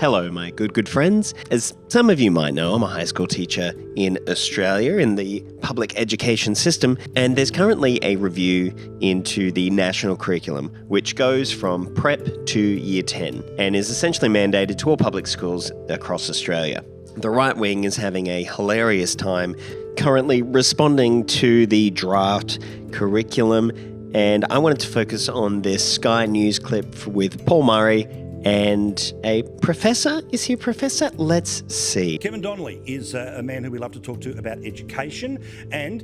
Hello, my good friends. As some of you might know, I'm a high school teacher in Australia in the public education system, and there's currently a review into the national curriculum, which goes from prep to year 10 and is essentially mandated to all public schools across Australia. The right wing is having a hilarious time currently responding to the draft curriculum, and I wanted to focus on this Sky News clip with Paul Murray and a professor. Is he a professor? Let's see. Kevin Donnelly is a man who we love to talk to about education, and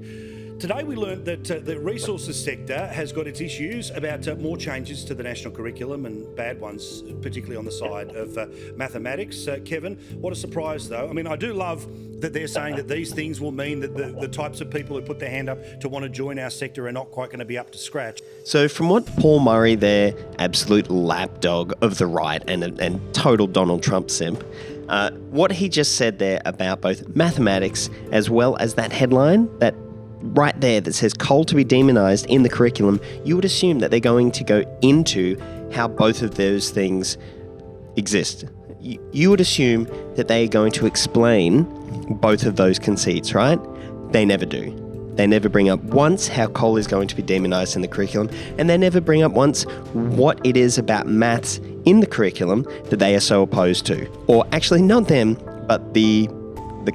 today we learned that the resources sector has got its issues about more changes to the national curriculum and bad ones, particularly on the side of mathematics. Kevin, what a surprise though. I mean, I do love that they're saying that these things will mean that the types of people who put their hand up to want to join our sector are not quite going to be up to scratch. So from what Paul Murray there, absolute lapdog of the right and total Donald Trump simp, what he just said there about both mathematics as well as that headline, that right there that says coal to be demonised in the curriculum, you would assume that they're going to go into how both of those things exist. You would assume that they are going to explain both of those conceits, right? They never do. They never bring up once how coal is going to be demonised in the curriculum, and they never bring up once what it is about maths in the curriculum that they are so opposed to. Or actually not them, but the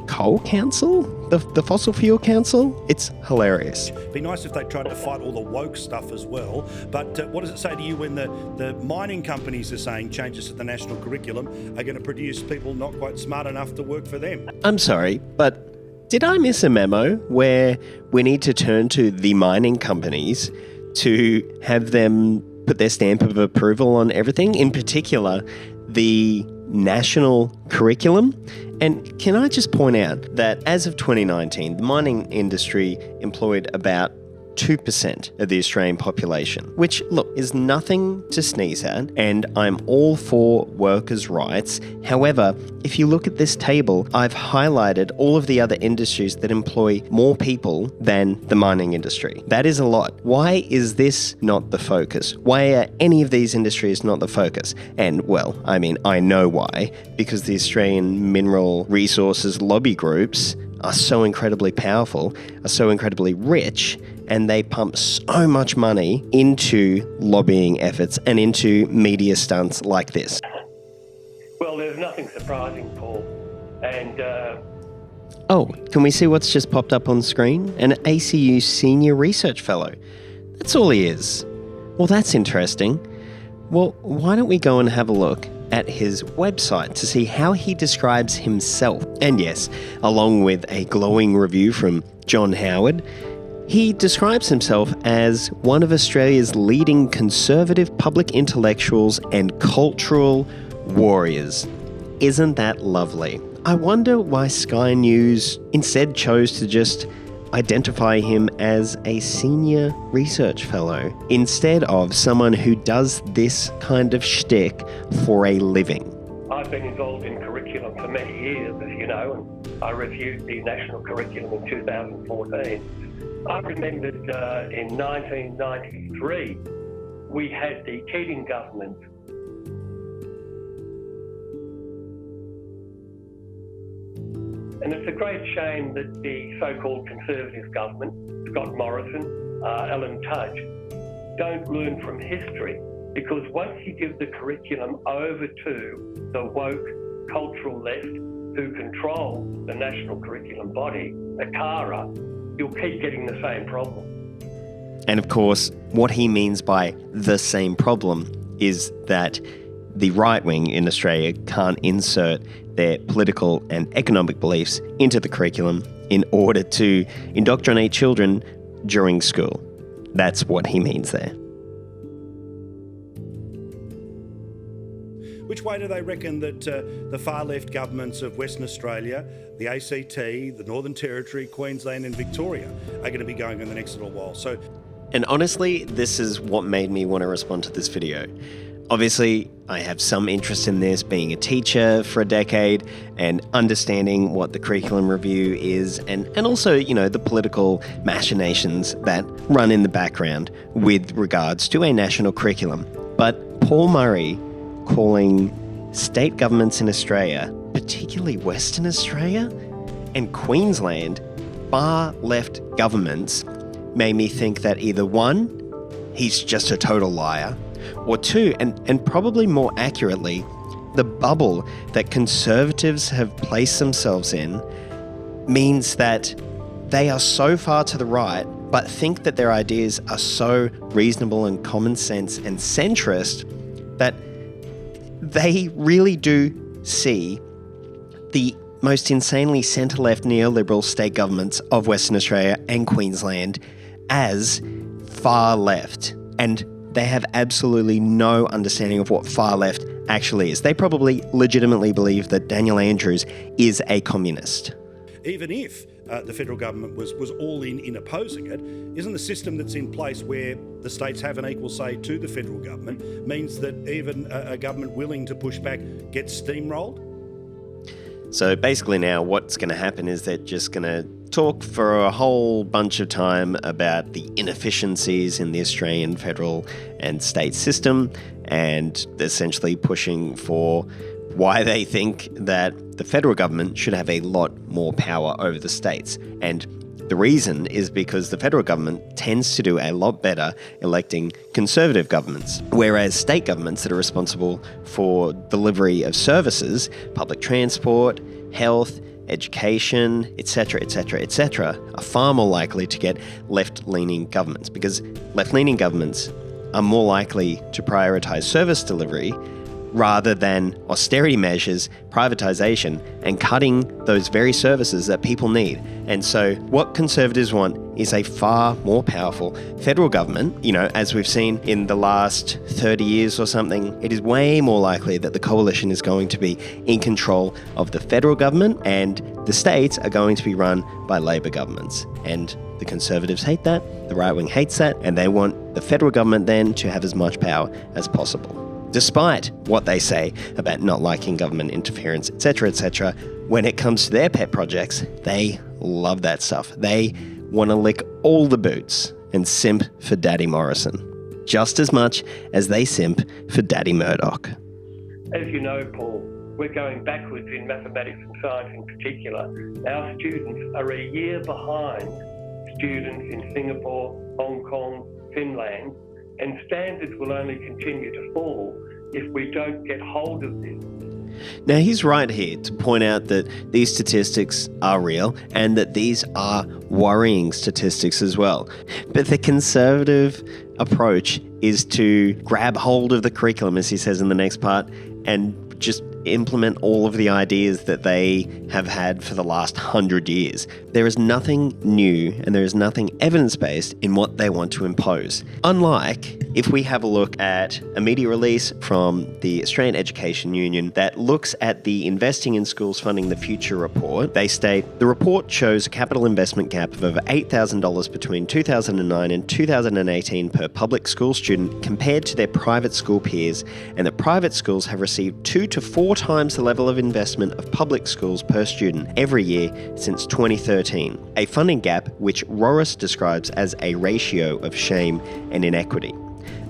Coal Council? The Fossil Fuel Council? It's hilarious. It'd be nice if they tried to fight all the woke stuff as well, but what does it say to you when the mining companies are saying changes to the national curriculum are going to produce people not quite smart enough to work for them? I'm sorry, but did I miss a memo where we need to turn to the mining companies to have them put their stamp of approval on everything, in particular the national curriculum? And can I just point out that as of 2019, the mining industry employed about 2% of the Australian population, which, look, is nothing to sneeze at, and I'm all for workers' rights. However, if you look at this table, I've highlighted all of the other industries that employ more people than the mining industry. That is a lot. Why is this not the focus? Why are any of these industries not the focus? And, well, I mean, I know why, because the Australian mineral resources lobby groups are so incredibly powerful, are so incredibly rich, and they pump so much money into lobbying efforts and into media stunts like this. Well, there's nothing surprising, Paul. And Oh, can we see what's just popped up on screen? An ACU senior research fellow. That's all he is. Well, that's interesting. Well, why don't we go and have a look at his website to see how he describes himself. And yes, along with a glowing review from John Howard, he describes himself as one of Australia's leading conservative public intellectuals and cultural warriors. Isn't that lovely? I wonder why Sky News instead chose to just identify him as a senior research fellow instead of someone who does this kind of shtick for a living. I've been involved in curriculum for many years, as you know, and I reviewed the national curriculum in 2014. I remembered in 1993 we had the Keating government and it's a great shame that the so-called Conservative government, Scott Morrison, Alan Tudge, don't learn from history, because once you give the curriculum over to the woke cultural left who control the national curriculum body, the CARA, you'll keep getting the same problem. And of course, what he means by the same problem is that the right wing in Australia can't insert their political and economic beliefs into the curriculum in order to indoctrinate children during school. That's what he means there. Which way do they reckon that the far-left governments of Western Australia, the ACT, the Northern Territory, Queensland and Victoria are going to be going in the next little while? And honestly, this is what made me want to respond to this video. Obviously, I have some interest in this, being a teacher for a decade and understanding what the curriculum review is, and also, the political machinations that run in the background with regards to a national curriculum. But Paul Murray calling state governments in Australia, particularly Western Australia and Queensland, far-left governments, made me think that either one, he's just a total liar, or two, and probably more accurately, the bubble that Conservatives have placed themselves in means that they are so far to the right, but think that their ideas are so reasonable and common sense and centrist that they really do see the most insanely centre-left neoliberal state governments of Western Australia and Queensland as far left. And they have absolutely no understanding of what far left actually is. They probably legitimately believe that Daniel Andrews is a communist. Even if the federal government was all in opposing it, isn't the system that's in place where the states have an equal say to the federal government means that even a government willing to push back gets steamrolled? So basically now what's going to happen is they're just going to talk for a whole bunch of time about the inefficiencies in the Australian federal and state system and essentially pushing for why they think that the federal government should have a lot more power over the states. And the reason is because the federal government tends to do a lot better electing Conservative governments, whereas state governments that are responsible for delivery of services, public transport, health, education, etc., are far more likely to get left-leaning governments, because left-leaning governments are more likely to prioritise service delivery rather than austerity measures, privatisation, and cutting those very services that people need. And so what Conservatives want is a far more powerful federal government. You know, as we've seen in the last 30 years or something, it is way more likely that the coalition is going to be in control of the federal government and the states are going to be run by Labor governments. And the Conservatives hate that, the right wing hates that, and they want the federal government then to have as much power as possible. Despite what they say about not liking government interference, etc., when it comes to their pet projects, they love that stuff. They want to lick all the boots and simp for Daddy Morrison, just as much as they simp for Daddy Murdoch. As you know, Paul, we're going backwards in mathematics and science in particular. Our students are a year behind students in Singapore, Hong Kong, Finland, and standards will only continue to fall if we don't get hold of this. Now, he's right here to point out that these statistics are real and that these are worrying statistics as well. But the Conservative approach is to grab hold of the curriculum, as he says in the next part, and just implement all of the ideas that they have had for the last 100 years. There is nothing new and there is nothing evidence-based in what they want to impose. Unlike if we have a look at a media release from the Australian Education Union that looks at the Investing in Schools Funding the Future report, they state, the report shows a capital investment gap of over $8,000 between 2009 and 2018 per public school student compared to their private school peers, and that private schools have received 2 to 4 times the level of investment of public schools per student every year since 2013, a funding gap which Rorris describes as a ratio of shame and inequity.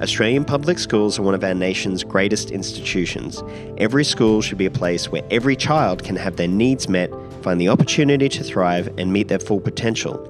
Australian public schools are one of our nation's greatest institutions. Every school should be a place where every child can have their needs met, find the opportunity to thrive, and meet their full potential.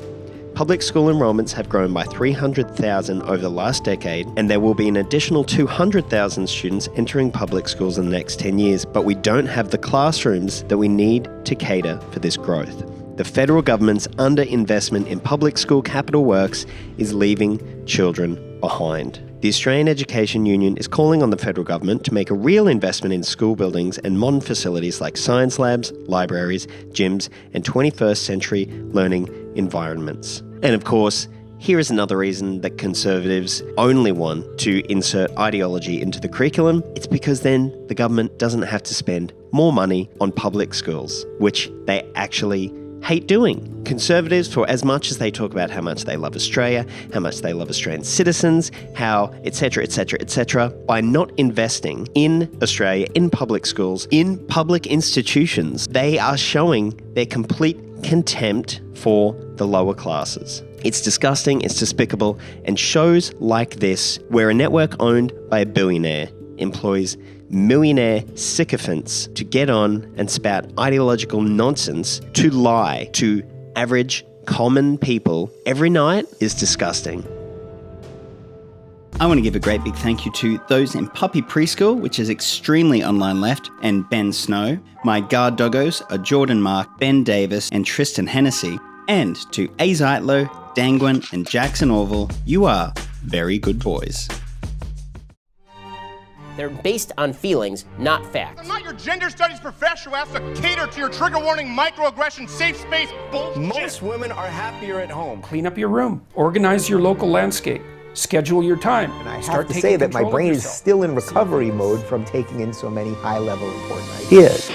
Public school enrolments have grown by 300,000 over the last decade, and there will be an additional 200,000 students entering public schools in the next 10 years, but we don't have the classrooms that we need to cater for this growth. The federal government's underinvestment in public school capital works is leaving children behind. The Australian Education Union is calling on the federal government to make a real investment in school buildings and modern facilities like science labs, libraries, gyms, and 21st century learning environments. And of course, here is another reason that Conservatives only want to insert ideology into the curriculum. It's because then the government doesn't have to spend more money on public schools, which they actually hate doing. Conservatives, for as much as they talk about how much they love Australia, how much they love Australian citizens, how etc., by not investing in Australia, in public schools, in public institutions, they are showing their complete contempt for the lower classes. It's disgusting, it's despicable, and shows like this, where a network owned by a billionaire employs millionaire sycophants to get on and spout ideological nonsense to lie to average, common people every night is disgusting. I want to give a great big thank you to those in Puppy Preschool, which is extremely online left, and Ben Snow. My guard doggos are Jordan Mark, Ben Davis, and Tristan Hennessy. And to A. Zeitlo, Dangwin, and Jackson Orville, you are very good boys. They're based on feelings, not facts. I'm not your gender studies professor who has to cater to your trigger warning, microaggression, safe space bullshit. Most women are happier at home. Clean up your room. Organize your local landscape. Schedule your time. And I have to say that my brain is still in recovery mode from taking in so many high-level important ideas.